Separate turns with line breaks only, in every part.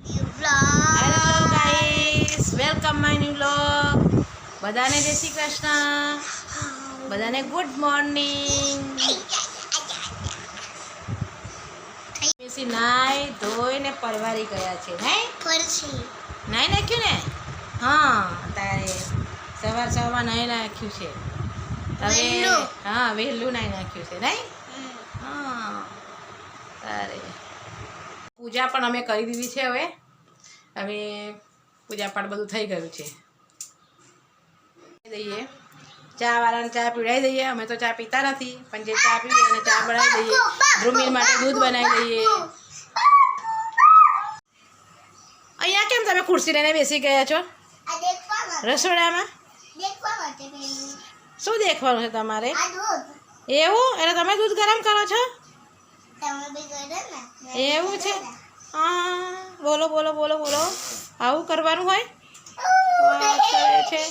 Hello guys, welcome my new vlog. બધાને જય શ્રી કૃષ્ણ, બધાને ગુડ મોર્નિંગ. બેસી નાઈ ધોઈને પરવારી ગયા છે. નાઈ નાખ્યું ને? હા, તારે સવારમાં નાઈ નાખ્યું છે. હવે હા, વહેલું નાઈ નાખ્યું છે નહીં? હા, તારે પૂજા પણ અમે કરી દીધી છે. હવે પૂજા પાઠ બધું થઈ ગયું છે. દઈએ ચા વાળાને ચા પીવડાવી દઈએ. અમે તો ચા પીતા નથી, પણ જે ચા પીએ એને ચા બનાવી દઈએ. ધ્રુમિલ માટે દૂધ બનાવી દઈએ. અહીંયા કેમ તમે ખુરશી લઈને બેસી ગયા છો રસોડામાં? શું દેખવાનું છે તમારે? એવું? એટલે તમે દૂધ ગરમ કરો છો? એવું છે? હા, બોલો બોલો બોલો બોલો. આવું કરવાનું હોય? કરે છે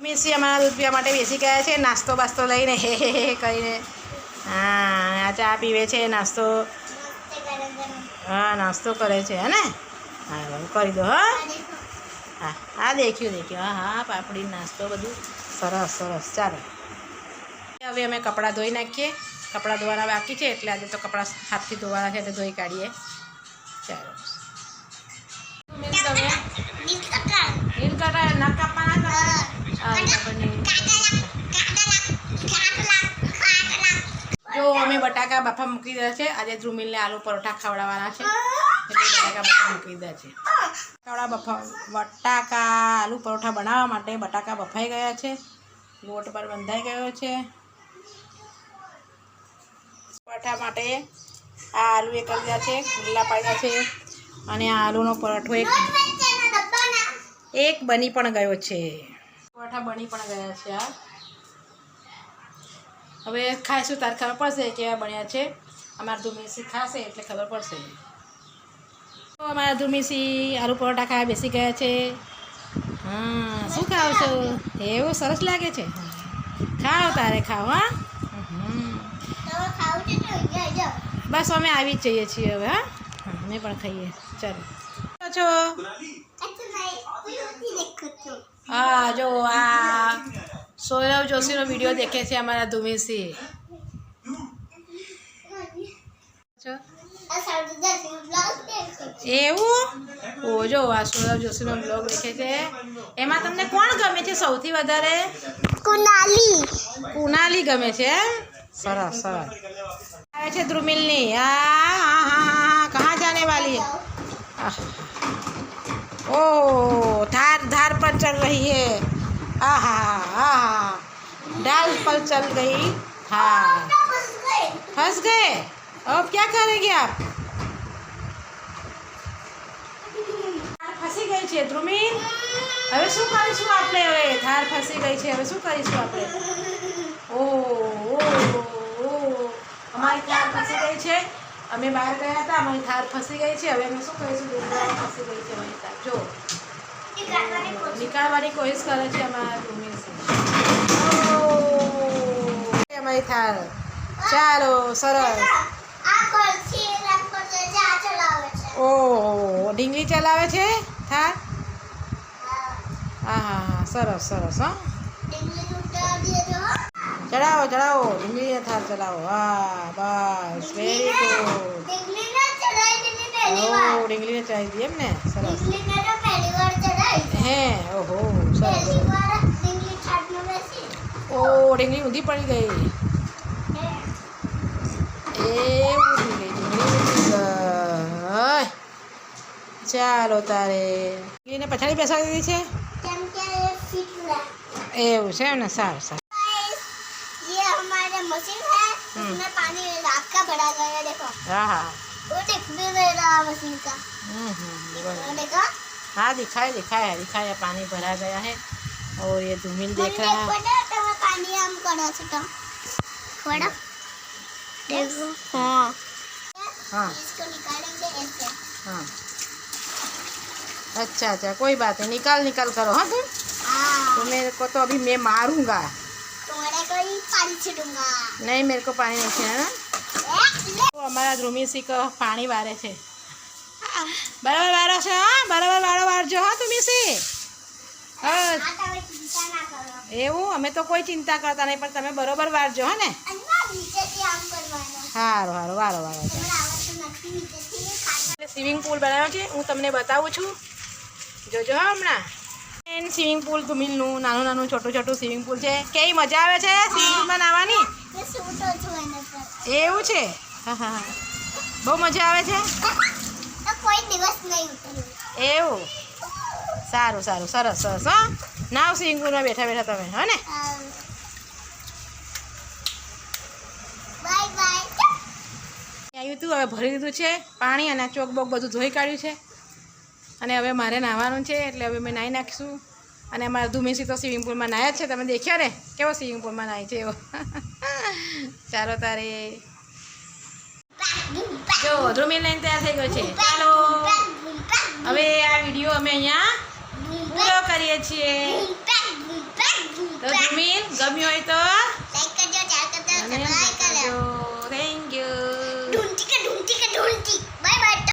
મિસી અમારા દૂધ પીવા માટે બેસી ગયા છે. નાસ્તો બાસ્તો લઈને હે કરીને. હા, ચા પીવે છે, નાસ્તો. હા, નાસ્તો કરે છે હે ને? હા, કરી દો. હા હા હા, દેખ્યું. હા હા, પાપડી નાસ્તો બધું સરસ સરસ. ચાલો, હવે અમે કપડાં ધોઈ નાખીએ. કપડાં ધોવાના બાકી છે, એટલે આજે તો કપડાં હાથથી ધોવાના છે, એટલે ધોઈ કાઢીએ. ચાલો, જો અમે બટાકા બાફા મૂકી દીધા છે. આજે ધ્રુમિલને આલુ પરોઠા ખવડાવવાના છે, એટલે બટાકા બાફા મૂકી દીધા છે. બટાકા આલુ પરોઠા બનાવવા માટે બટાકા બફાઈ ગયા છે. લોટ પર બંધાઈ ગયો છે. પરોઠા માટે આ આલુ એ કરી દીધા છે, ખુલ્લા પાડ્યા છે. અને આ આલુનો પરોઠો એક બની પણ ગયો છે. પરોઠા બની પણ ગયા છે. હવે ખાઈશું તાર ખબર પડશે કેવા બન્યા છે. અમારા ધુમીસી ખાશે એટલે ખબર પડશે. તો અમારા ધુમીસી આલુ પરોઠા ખાવા બેસી ગયા છે. હા, શું ખાવ છો? એવું સરસ લાગે છે. ખાઓ, તારે ખાઓ. હા, બસ અમે આવી જ જઈએ છીએ હવે. હા, અમે પણ ખાઈએ. ચાલો છો. હા, જો આ સૌરવ જોશીનો વિડીયો દેખે છે અમારા ધુમીસી. એવું? ઓ, જો આ સૌરવ જોશીનો બ્લોગ દેખે છે. એમાં તમને કોણ ગમે છે સૌથી વધારે? કુનાલી ગમે છે. સરસ સરસ. આવે છે ધ્રુમિલની. હા, કहाँ जाने वाली है? ओह, धार पर चल रही है. डाल पर चल गई. हाँ, फंस गए. अब क्या करेंगे आप? ફસી ગઈ છે ધ્રુમિલ. હવે શું કરીશું આપણે? હવે થાર ફસી ગઈ છે. હવે શું કરીશું આપણે? ઓહ, અમારી થાર ફસી ગઈ છે. અમે બહાર ગયા હતા, અમારી થાર ફસી ગઈ છે. હવે અમે શું કરીશું? ફસી ગઈ છે અમારી થાર. જો નીકાળવાની કોશિશ કરે છે અમારા ધ્રુમિલ. અમારી થાર. ચાલો, સરસ. ઓહ, ઢીંગલી ચલાવે છે થાર. હા, સરસ સરસ. હા, ચડાવો ઢીંગલીને થાર ચલાવો. હા, બસ, વેરી ગુડ. ઓહ, ઢીંગલીને ચડાવી દઈએ એમ ને? સરસ. હે, ઓહો, સરસ. ઓહ, ઢીંગલી ઊંધી પડી ગઈ. ચાલો, તારે એને પછાડી બેસાડી દીધી છે. એવું છે ને? સારું સારું.
ये हमारा मशीन है, उसमें पानी रात का भरा गया है. देखो.
हाँ,
वो दिख भी नहीं रहा मशीन का. देखो.
हाँ, दिखाया पानी भरा गया है. और ये धूमिल देख रहा है.
पानी हम करा सकता थोड़ा. देखो. हाँ, इसको निकालेंगे ऐसे.
हाँ, अच्छा, कोई बात नहीं. निकाल करो. हाँ, तो मेरे को तो अभी मैं मारूंगा.
तुम्हारे को ही पानी छिड़ूंगा.
नहीं, मेरे को पानी नहीं छीना. तो हमारा ध्रुमिल सिंह पानी वारे છે. બરાબર વારો છે હા, બરાબર વારો વારજો હા તમે સી. હા
આ તમે ચિંતા ના કરો.
એવું, અમે તો કોઈ ચિંતા કરતા નહીં, પણ તમે બરોબર વારજો હો ને.
અંદા નીચેથી આમ કરવાનો.
સારું સારું, વારો વારો.
તમને આવડતું નથી નીચેથી ખાલી.
સ્વિમિંગ પુલ બનાવ્યો છે, હું તમને બતાવું છું, જોજો હા હમણાં. સ્વિમિંગ પુલ ધુમિલનું નાનું નાનું છોટું છોટું સ્વિમિંગ પુલ છે. કેવી મજા આવે છે સ્વિમિંગ પુલમાં નાહવાની.
મેં સૂતો છું એના પર.
એવું છે, હા હા હા, બહુ મજા આવે છે.
તો કોઈ દિવસ નહીં ઉતર્યું.
એવું, સારું સારું, સરસ સરસ હા. નાવ સ્વિમિંગ પુલમાં બેઠા બેઠા તમે હો ને.
Bye bye.
આવ્યું હતું, હવે ભરી દીધું છે પાણી અને ચોક બોક બધું ધોઈ કાઢ્યું છે. અને હવે મારે નાહવાનું છે, એટલે હવે મેં નાહી નાખીશું. અને અમારા ધુમેસી તો સ્વિમિંગ પુલમાં નાહ્યા જ છે, તમે દેખ્યા ને કેવો સ્વિમિંગ પુલમાં નાહી છે એવો. ચાલો તારે જો ધ્રુમિલ લઈને તૈયાર થઈ ગયો છે. ચાલો હવે આ વિડીયો અમે અહીંયા પૂરો કરીએ છીએ. તો ધ્રુમિલ ગમ્યું હોય તો